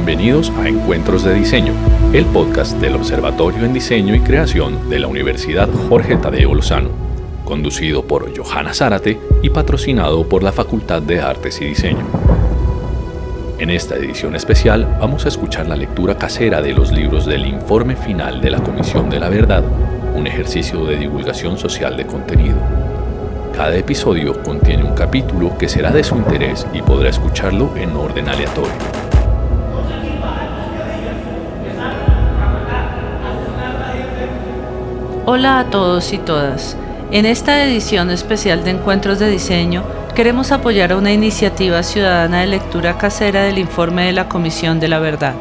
Bienvenidos a Encuentros de Diseño, el podcast del Observatorio en Diseño y Creación de la Universidad Jorge Tadeo Lozano, conducido por Johanna Zárate y patrocinado por la Facultad de Artes y Diseño. En esta edición especial vamos a escuchar la lectura casera de los libros del Informe Final de la Comisión de la Verdad, un ejercicio de divulgación social de contenido. Cada episodio contiene un capítulo que será de su interés y podrá escucharlo en orden aleatorio. Hola a todos y todas. En esta edición especial de Encuentros de Diseño, queremos apoyar a una iniciativa ciudadana de lectura casera del Informe de la Comisión de la Verdad.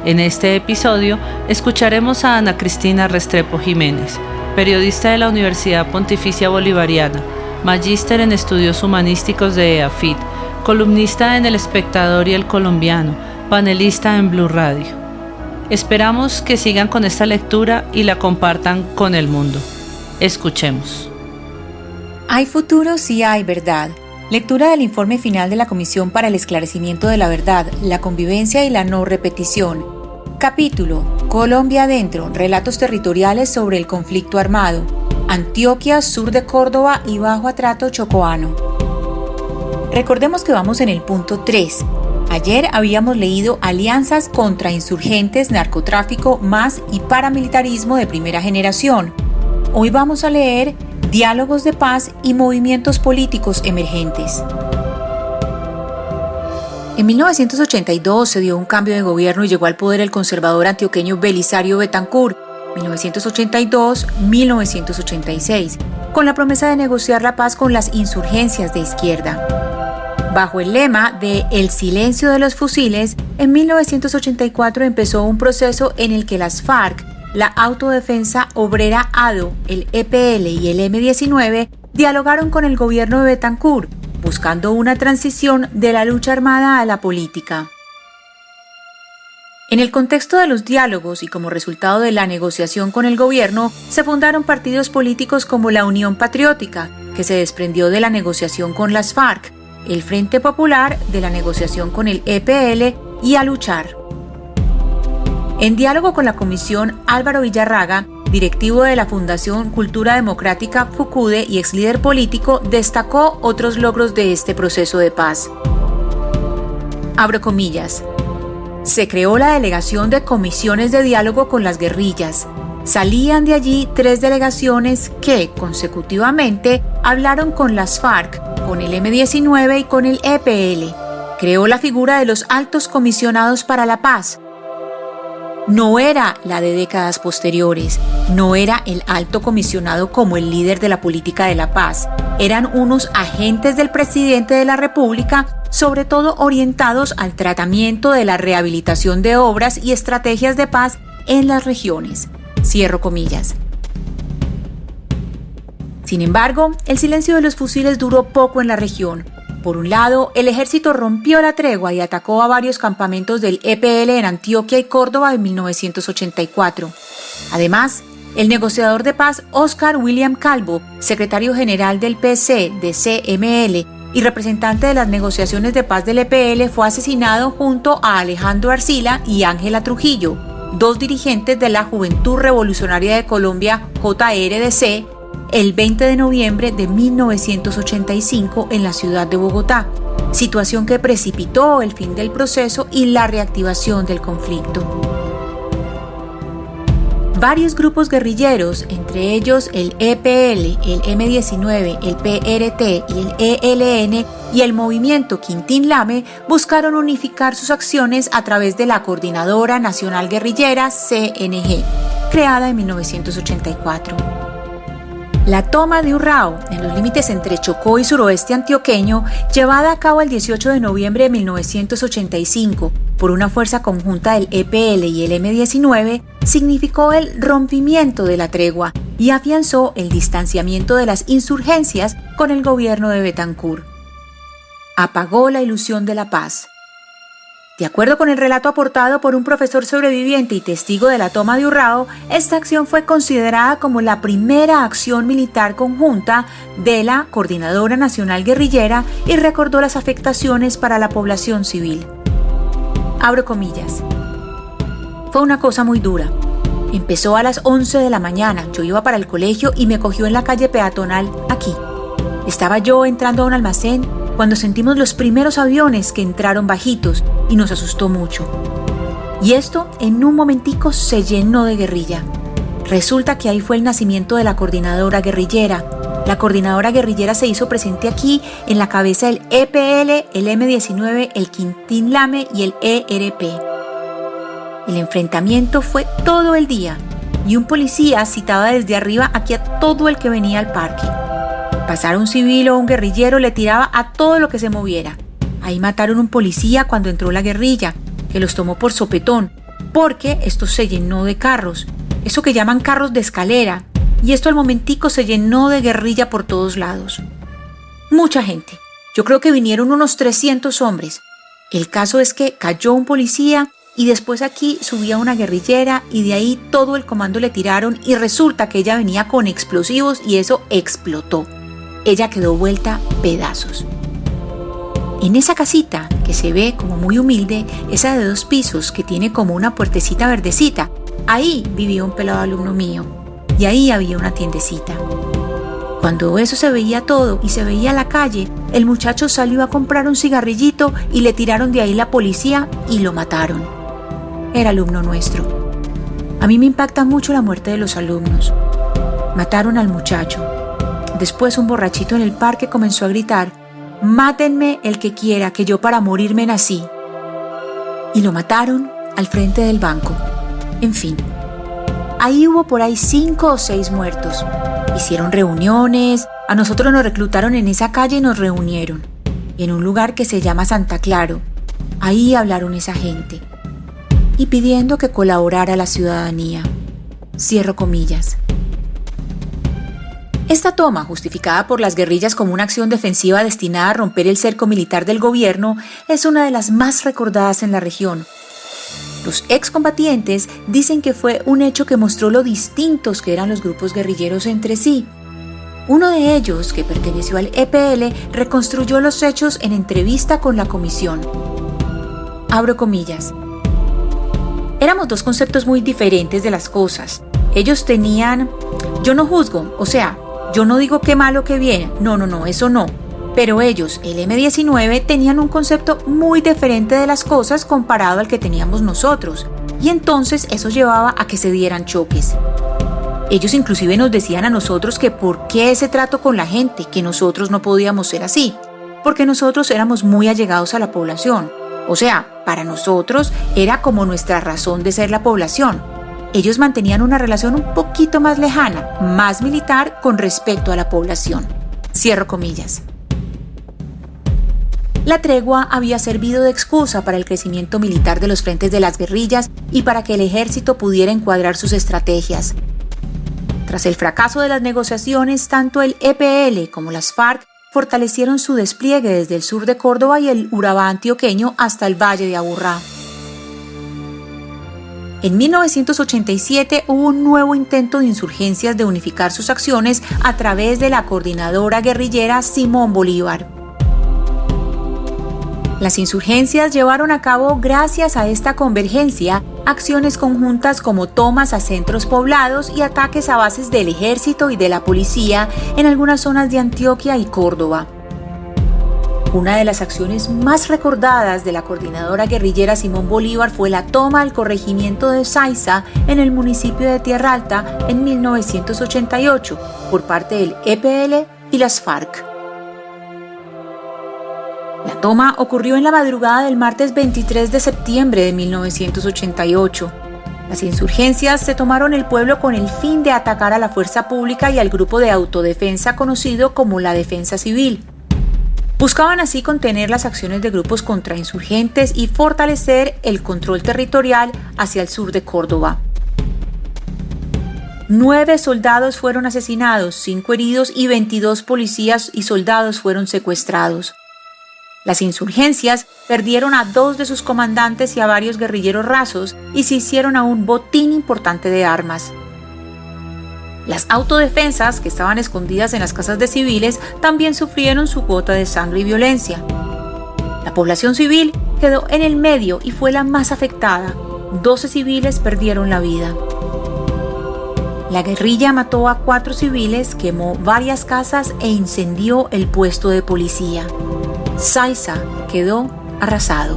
En este episodio, escucharemos a Ana Cristina Restrepo Jiménez, periodista de la Universidad Pontificia Bolivariana, magíster en estudios humanísticos de EAFIT, columnista en El Espectador y El Colombiano, panelista en Blue Radio. Esperamos que sigan con esta lectura y la compartan con el mundo. Escuchemos. Hay futuro si hay verdad. Lectura del informe final de la Comisión para el Esclarecimiento de la Verdad, la Convivencia y la No Repetición. Capítulo: Colombia adentro, relatos territoriales sobre el conflicto armado. Antioquia, sur de Córdoba y Bajo Atrato chocoano. Recordemos que vamos en el punto 3. Ayer habíamos leído alianzas contra insurgentes, narcotráfico, MAS y paramilitarismo de primera generación. Hoy vamos a leer diálogos de paz y movimientos políticos emergentes. En 1982 se dio un cambio de gobierno y llegó al poder el conservador antioqueño Belisario Betancur, 1982-1986, con la promesa de negociar la paz con las insurgencias de izquierda. Bajo el lema de El silencio de los fusiles, en 1984 empezó un proceso en el que las FARC, la Autodefensa Obrera ADO, el EPL y el M-19 dialogaron con el gobierno de Betancur, buscando una transición de la lucha armada a la política. En el contexto de los diálogos y como resultado de la negociación con el gobierno, se fundaron partidos políticos como la Unión Patriótica, que se desprendió de la negociación con las FARC, el Frente Popular de la negociación con el EPL y A Luchar. En diálogo con la comisión, Álvaro Villarraga, directivo de la Fundación Cultura Democrática FUCUDE y ex líder político, destacó otros logros de este proceso de paz. Abro comillas. Se creó la delegación de comisiones de diálogo con las guerrillas. Salían de allí 3 delegaciones que, consecutivamente, hablaron con las FARC, con el M-19 y con el EPL. Creó la figura de los altos comisionados para la paz. No era la de décadas posteriores, no era el alto comisionado como el líder de la política de la paz. Eran unos agentes del presidente de la República, sobre todo orientados al tratamiento de la rehabilitación de obras y estrategias de paz en las regiones. Cierro comillas. Sin embargo, el silencio de los fusiles duró poco en la región. Por un lado, el ejército rompió la tregua y atacó a varios campamentos del EPL en Antioquia y Córdoba en 1984. Además, el negociador de paz Oscar William Calvo, secretario general del PC de CML y representante de las negociaciones de paz del EPL, fue asesinado junto a Alejandro Arcila y Ángela Trujillo, 2 dirigentes de la Juventud Revolucionaria de Colombia, JRDC, el 20 de noviembre de 1985 en la ciudad de Bogotá, situación que precipitó el fin del proceso y la reactivación del conflicto. Varios grupos guerrilleros, entre ellos el EPL, el M-19, el PRT y el ELN y el movimiento Quintín Lame, buscaron unificar sus acciones a través de la Coordinadora Nacional Guerrillera CNG, creada en 1984. La toma de Urrao, en los límites entre Chocó y suroeste antioqueño, llevada a cabo el 18 de noviembre de 1985 por una fuerza conjunta del EPL y el M-19, significó el rompimiento de la tregua y afianzó el distanciamiento de las insurgencias con el gobierno de Betancur. Apagó la ilusión de la paz. De acuerdo con el relato aportado por un profesor sobreviviente y testigo de la toma de Urrao, esta acción fue considerada como la primera acción militar conjunta de la Coordinadora Nacional Guerrillera y recordó las afectaciones para la población civil. Abro comillas. Fue una cosa muy dura. Empezó a las 11 de la mañana, yo iba para el colegio y me cogió en la calle peatonal aquí. Estaba yo entrando a un almacén cuando sentimos los primeros aviones que entraron bajitos y nos asustó mucho. Y esto en un momentico se llenó de guerrilla. Resulta que ahí fue el nacimiento de la coordinadora guerrillera. La coordinadora guerrillera se hizo presente aquí en la cabeza del EPL, el M-19, el Quintín Lame y el ERP. El enfrentamiento fue todo el día y un policía citaba desde arriba aquí a todo el que venía al parque. Pasara un civil o un guerrillero le tiraba a todo lo que se moviera. Ahí mataron un policía cuando entró la guerrilla, que los tomó por sopetón, porque esto se llenó de carros, eso que llaman carros de escalera, y esto al momentico se llenó de guerrilla por todos lados. Mucha gente, yo creo que vinieron unos 300 hombres. El caso es que cayó un policía y después aquí subía una guerrillera y de ahí todo el comando le tiraron y resulta que ella venía con explosivos y eso explotó. Ella quedó vuelta pedazos. En esa casita, que se ve como muy humilde, esa de 2 pisos que tiene como una puertecita verdecita, ahí vivía un pelado alumno mío y ahí había una tiendecita. Cuando eso se veía todo y se veía la calle, el muchacho salió a comprar un cigarrillito y le tiraron de ahí la policía y lo mataron. Era alumno nuestro. A mí me impacta mucho la muerte de los alumnos. Mataron al muchacho. Después un borrachito en el parque comenzó a gritar: «Mátenme el que quiera, que yo para morirme nací». Y lo mataron al frente del banco. En fin, ahí hubo por ahí 5 o 6 muertos. Hicieron reuniones, a nosotros nos reclutaron en esa calle y nos reunieron. En un lugar que se llama Santa Claro. Ahí hablaron esa gente. Y pidiendo que colaborara la ciudadanía. Cierro comillas. Esta toma, justificada por las guerrillas como una acción defensiva destinada a romper el cerco militar del gobierno, es una de las más recordadas en la región. Los excombatientes dicen que fue un hecho que mostró lo distintos que eran los grupos guerrilleros entre sí. Uno de ellos, que perteneció al EPL, reconstruyó los hechos en entrevista con la comisión. Abro comillas. Éramos 2 conceptos muy diferentes de las cosas. Ellos tenían... Yo no juzgo, o sea, yo no digo qué malo, qué bien, no, eso no. Pero ellos, el M-19, tenían un concepto muy diferente de las cosas comparado al que teníamos nosotros. Y entonces eso llevaba a que se dieran choques. Ellos inclusive nos decían a nosotros que por qué ese trato con la gente, que nosotros no podíamos ser así. Porque nosotros éramos muy allegados a la población. O sea, para nosotros era como nuestra razón de ser la población. Ellos mantenían una relación un poquito más lejana, más militar con respecto a la población. Cierro comillas. La tregua había servido de excusa para el crecimiento militar de los frentes de las guerrillas y para que el ejército pudiera encuadrar sus estrategias. Tras el fracaso de las negociaciones, tanto el EPL como las FARC fortalecieron su despliegue desde el sur de Córdoba y el Urabá antioqueño hasta el Valle de Aburrá. En 1987 hubo un nuevo intento de insurgencias de unificar sus acciones a través de la coordinadora guerrillera Simón Bolívar. Las insurgencias llevaron a cabo, gracias a esta convergencia, acciones conjuntas como tomas a centros poblados y ataques a bases del ejército y de la policía en algunas zonas de Antioquia y Córdoba. Una de las acciones más recordadas de la coordinadora guerrillera Simón Bolívar fue la toma al corregimiento de Saiza en el municipio de Tierra Alta en 1988 por parte del EPL y las FARC. La toma ocurrió en la madrugada del martes 23 de septiembre de 1988. Las insurgencias se tomaron el pueblo con el fin de atacar a la fuerza pública y al grupo de autodefensa conocido como la Defensa Civil. Buscaban así contener las acciones de grupos contrainsurgentes y fortalecer el control territorial hacia el sur de Córdoba. 9 soldados fueron asesinados, 5 heridos y 22 policías y soldados fueron secuestrados. Las insurgencias perdieron a 2 de sus comandantes y a varios guerrilleros rasos y se hicieron a un botín importante de armas. Las autodefensas, que estaban escondidas en las casas de civiles, también sufrieron su cuota de sangre y violencia. La población civil quedó en el medio y fue la más afectada. 12 civiles perdieron la vida. La guerrilla mató a 4 civiles, quemó varias casas e incendió el puesto de policía. Saiza quedó arrasado.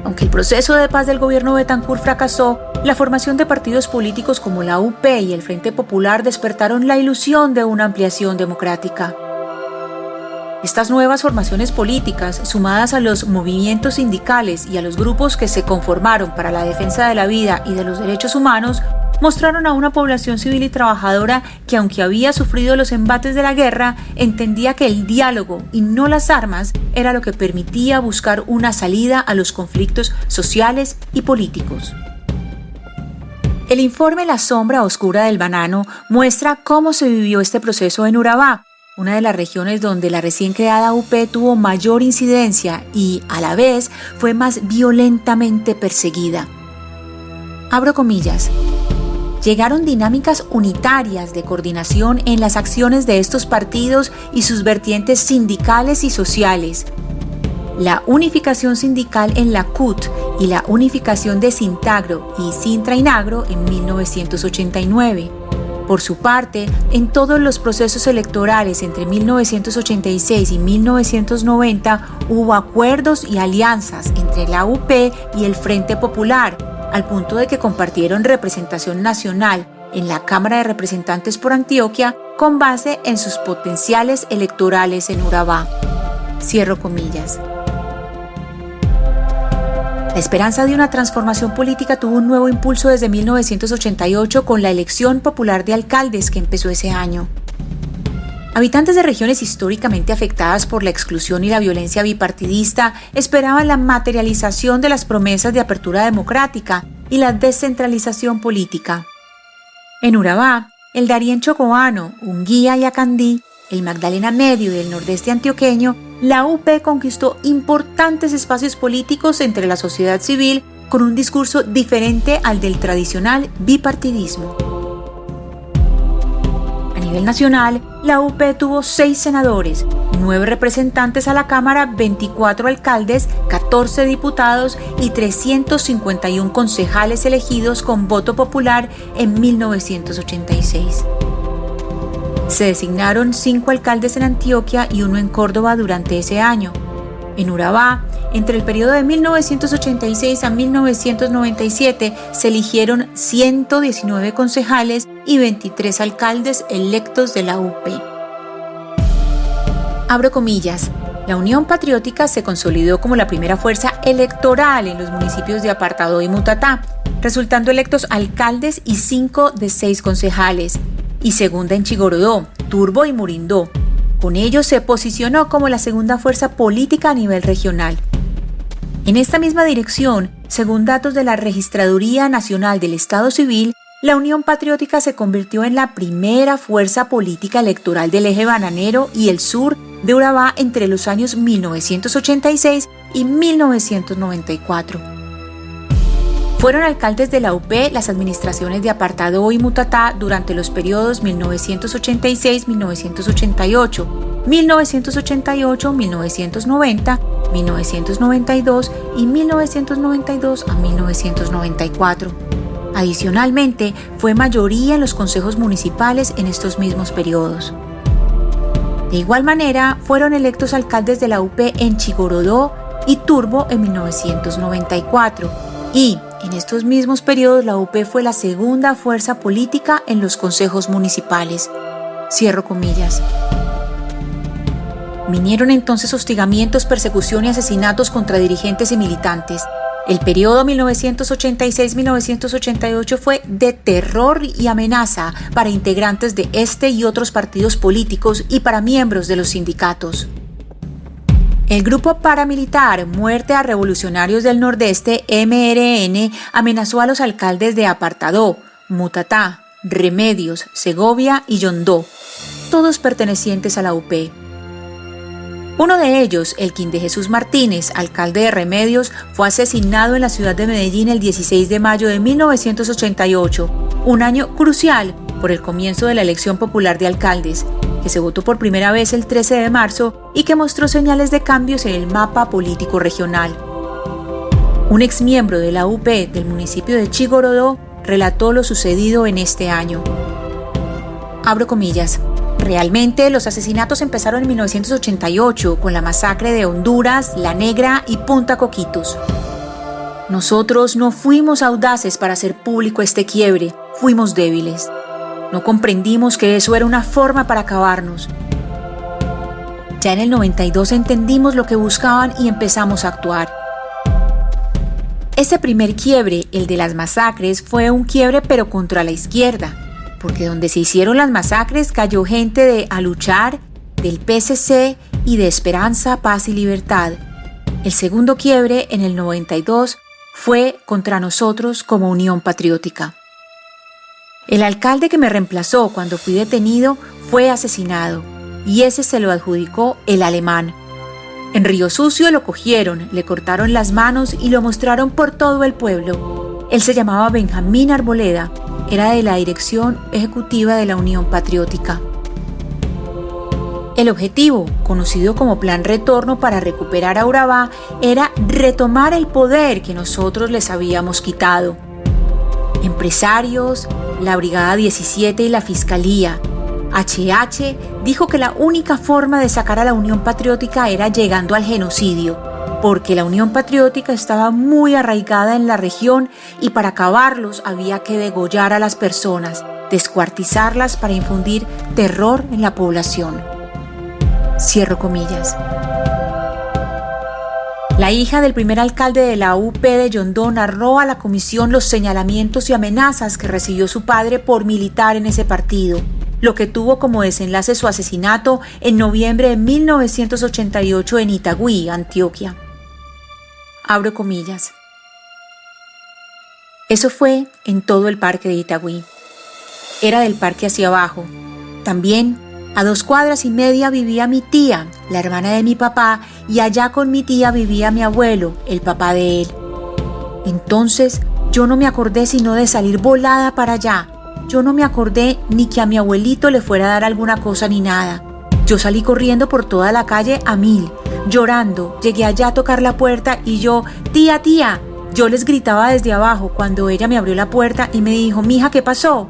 Aunque el proceso de paz del gobierno Betancur fracasó, la formación de partidos políticos como la UP y el Frente Popular despertaron la ilusión de una ampliación democrática. Estas nuevas formaciones políticas, sumadas a los movimientos sindicales y a los grupos que se conformaron para la defensa de la vida y de los derechos humanos, mostraron a una población civil y trabajadora que, aunque había sufrido los embates de la guerra, entendía que el diálogo y no las armas era lo que permitía buscar una salida a los conflictos sociales y políticos. El informe La sombra oscura del banano muestra cómo se vivió este proceso en Urabá, una de las regiones donde la recién creada UP tuvo mayor incidencia y, a la vez, fue más violentamente perseguida. Abro comillas. Llegaron dinámicas unitarias de coordinación en las acciones de estos partidos y sus vertientes sindicales y sociales. La unificación sindical en la CUT y la unificación de Sintagro y Sintrainagro en 1989. Por su parte, en todos los procesos electorales entre 1986 y 1990 hubo acuerdos y alianzas entre la UP y el Frente Popular, al punto de que compartieron representación nacional en la Cámara de Representantes por Antioquia con base en sus potenciales electorales en Urabá. Cierro comillas. La esperanza de una transformación política tuvo un nuevo impulso desde 1988 con la elección popular de alcaldes que empezó ese año. Habitantes de regiones históricamente afectadas por la exclusión y la violencia bipartidista esperaban la materialización de las promesas de apertura democrática y la descentralización política. En Urabá, el Darién Chocoano, Unguía y Acandí, el Magdalena Medio y el nordeste antioqueño, la UP conquistó importantes espacios políticos entre la sociedad civil con un discurso diferente al del tradicional bipartidismo. A nivel nacional, la UP tuvo 6 senadores, 9 representantes a la Cámara, 24 alcaldes, 14 diputados y 351 concejales elegidos con voto popular en 1986. Se designaron 5 alcaldes en Antioquia y 1 en Córdoba durante ese año. En Urabá, entre el periodo de 1986 a 1997, se eligieron 119 concejales y 23 alcaldes electos de la UP. Abro comillas. La Unión Patriótica se consolidó como la primera fuerza electoral en los municipios de Apartadó y Mutatá, resultando electos alcaldes y 5 de 6 concejales, y segunda en Chigorodó, Turbo y Murindó. Con ello se posicionó como la segunda fuerza política a nivel regional. En esta misma dirección, según datos de la Registraduría Nacional del Estado Civil, la Unión Patriótica se convirtió en la primera fuerza política electoral del eje bananero y el sur de Urabá entre los años 1986 y 1994. Fueron alcaldes de la UP las administraciones de Apartadó y Mutatá durante los periodos 1986-1988, 1988-1990, 1992 y 1992 a 1994. Adicionalmente, fue mayoría en los consejos municipales en estos mismos periodos. De igual manera, fueron electos alcaldes de la UP en Chigorodó y Turbo en 1994 y, en estos mismos periodos, la UP fue la segunda fuerza política en los consejos municipales. Cierro comillas. Vinieron entonces hostigamientos, persecución y asesinatos contra dirigentes y militantes. El periodo 1986-1988 fue de terror y amenaza para integrantes de este y otros partidos políticos y para miembros de los sindicatos. El grupo paramilitar Muerte a Revolucionarios del Nordeste, MRN, amenazó a los alcaldes de Apartadó, Mutatá, Remedios, Segovia y Yondó, todos pertenecientes a la UP. Uno de ellos, Elkin de Jesús Martínez, alcalde de Remedios, fue asesinado en la ciudad de Medellín el 16 de mayo de 1988, un año crucial por el comienzo de la elección popular de alcaldes, que se votó por primera vez el 13 de marzo y que mostró señales de cambios en el mapa político regional. Un exmiembro de la UP del municipio de Chigorodó relató lo sucedido en este año. Abro comillas. Realmente los asesinatos empezaron en 1988 con la masacre de Honduras, La Negra y Punta Coquitos. Nosotros no fuimos audaces para hacer público este quiebre, fuimos débiles. No comprendimos que eso era una forma para acabarnos. Ya en el 92 entendimos lo que buscaban y empezamos a actuar. Ese primer quiebre, el de las masacres, fue un quiebre pero contra la izquierda, porque donde se hicieron las masacres cayó gente de A Luchar, del PSC y de Esperanza, Paz y Libertad. El segundo quiebre, en el 92, fue contra nosotros como Unión Patriótica. El alcalde que me reemplazó cuando fui detenido fue asesinado, y ese se lo adjudicó el alemán. En Río Sucio lo cogieron, le cortaron las manos y lo mostraron por todo el pueblo. Él se llamaba Benjamín Arboleda, era de la dirección ejecutiva de la Unión Patriótica. El objetivo, conocido como Plan Retorno para recuperar a Urabá, era retomar el poder que nosotros les habíamos quitado. Empresarios, la Brigada 17 y la Fiscalía, HH dijo que la única forma de sacar a la Unión Patriótica era llegando al genocidio, porque la Unión Patriótica estaba muy arraigada en la región y para acabarlos había que degollar a las personas, descuartizarlas para infundir terror en la población. Cierro comillas. La hija del primer alcalde de la UP de Yondó narró a la comisión los señalamientos y amenazas que recibió su padre por militar en ese partido, lo que tuvo como desenlace su asesinato en noviembre de 1988 en Itagüí, Antioquia. Abro comillas. Eso fue en todo el parque de Itagüí. Era del parque hacia abajo. También a 2,5 cuadras vivía mi tía, la hermana de mi papá, y allá con mi tía vivía mi abuelo, el papá de él. Entonces yo no me acordé sino de salir volada para allá. Yo no me acordé ni que a mi abuelito le fuera a dar alguna cosa ni nada. Yo salí corriendo por toda la calle a 1000, llorando. Llegué allá a tocar la puerta y yo, tía, tía. Yo les gritaba desde abajo cuando ella me abrió la puerta y me dijo, mija, ¿qué pasó?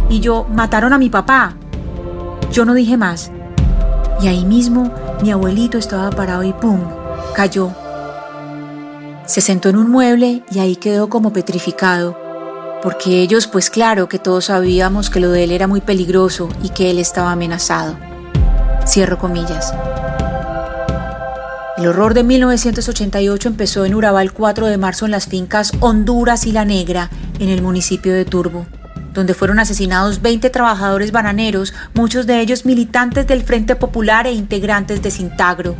Y yo, mataron a mi papá. Yo no dije más. Y ahí mismo mi abuelito estaba parado y ¡pum! Cayó. Se sentó en un mueble y ahí quedó como petrificado. Porque ellos, pues claro que todos sabíamos que lo de él era muy peligroso y que él estaba amenazado. Cierro comillas. El horror de 1988 empezó en Urabá el 4 de marzo en las fincas Honduras y La Negra, en el municipio de Turbo, donde fueron asesinados 20 trabajadores bananeros, muchos de ellos militantes del Frente Popular e integrantes de Sintagro.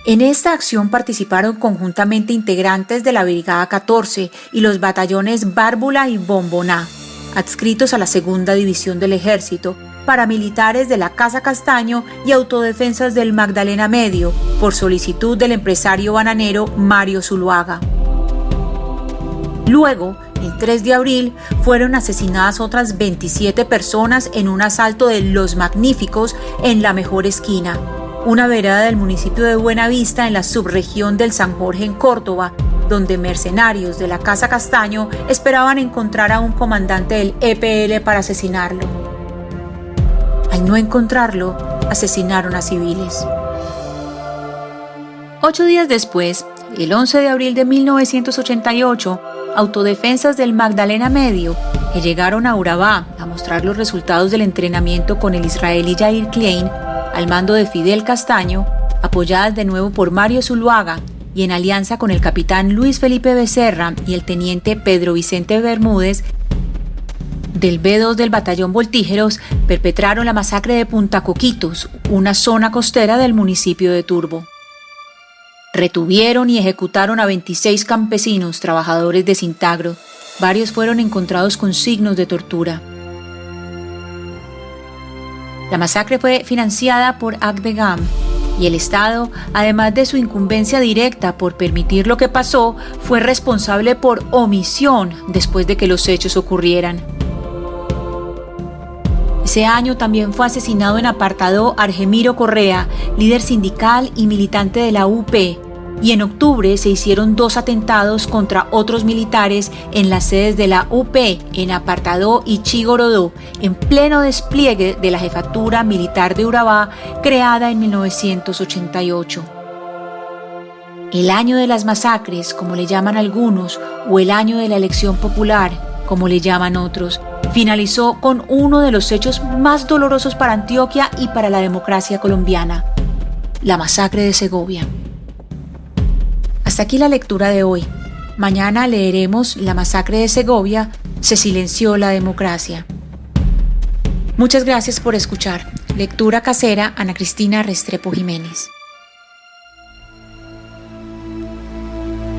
En esta acción participaron conjuntamente integrantes de la Brigada 14 y los batallones Bárbula y Bomboná, adscritos a la Segunda División del Ejército, paramilitares de la Casa Castaño y autodefensas del Magdalena Medio, por solicitud del empresario bananero Mario Zuluaga. Luego, el 3 de abril, fueron asesinadas otras 27 personas en un asalto de Los Magníficos en La Mejor Esquina, una vereda del municipio de Buenavista en la subregión del San Jorge en Córdoba, donde mercenarios de la Casa Castaño esperaban encontrar a un comandante del EPL para asesinarlo. Al no encontrarlo, asesinaron a civiles. 8 días después, el 11 de abril de 1988, autodefensas del Magdalena Medio, que llegaron a Urabá a mostrar los resultados del entrenamiento con el israelí Yair Klein, al mando de Fidel Castaño, apoyadas de nuevo por Mario Zuluaga y en alianza con el capitán Luis Felipe Becerra y el teniente Pedro Vicente Bermúdez, del B2 del batallón Voltígeros, perpetraron la masacre de Punta Coquitos, una zona costera del municipio de Turbo. Retuvieron y ejecutaron a 26 campesinos trabajadores de Sintagro. Varios fueron encontrados con signos de tortura. La masacre fue financiada por ACDEGAM y el Estado, además de su incumbencia directa por permitir lo que pasó, fue responsable por omisión después de que los hechos ocurrieran. Ese año también fue asesinado en Apartadó Argemiro Correa, líder sindical y militante de la UP, y en octubre se hicieron 2 atentados contra otros militares en las sedes de la UP en Apartadó y Chigorodó, en pleno despliegue de la Jefatura Militar de Urabá, creada en 1988. El año de las masacres, como le llaman algunos, o el año de la elección popular, como le llaman otros, finalizó con uno de los hechos más dolorosos para Antioquia y para la democracia colombiana: la masacre de Segovia. Hasta aquí la lectura de hoy. Mañana leeremos La masacre de Segovia, se silenció la democracia. Muchas gracias por escuchar. Lectura casera, Ana Cristina Restrepo Jiménez.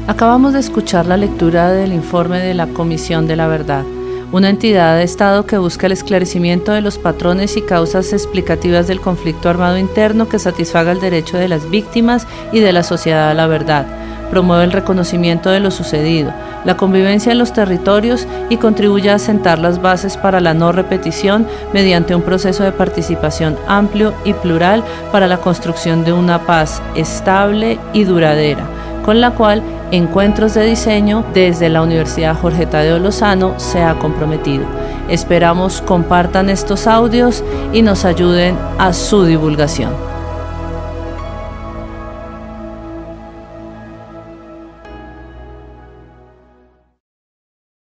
Acabamos de escuchar la lectura del informe de la Comisión de la Verdad, una entidad de Estado que busca el esclarecimiento de los patrones y causas explicativas del conflicto armado interno que satisfaga el derecho de las víctimas y de la sociedad a la verdad, promueve el reconocimiento de lo sucedido, la convivencia en los territorios y contribuye a sentar las bases para la no repetición mediante un proceso de participación amplio y plural para la construcción de una paz estable y duradera, con la cual Encuentros de Diseño desde la Universidad Jorge Tadeo Lozano se ha comprometido. Esperamos compartan estos audios y nos ayuden a su divulgación.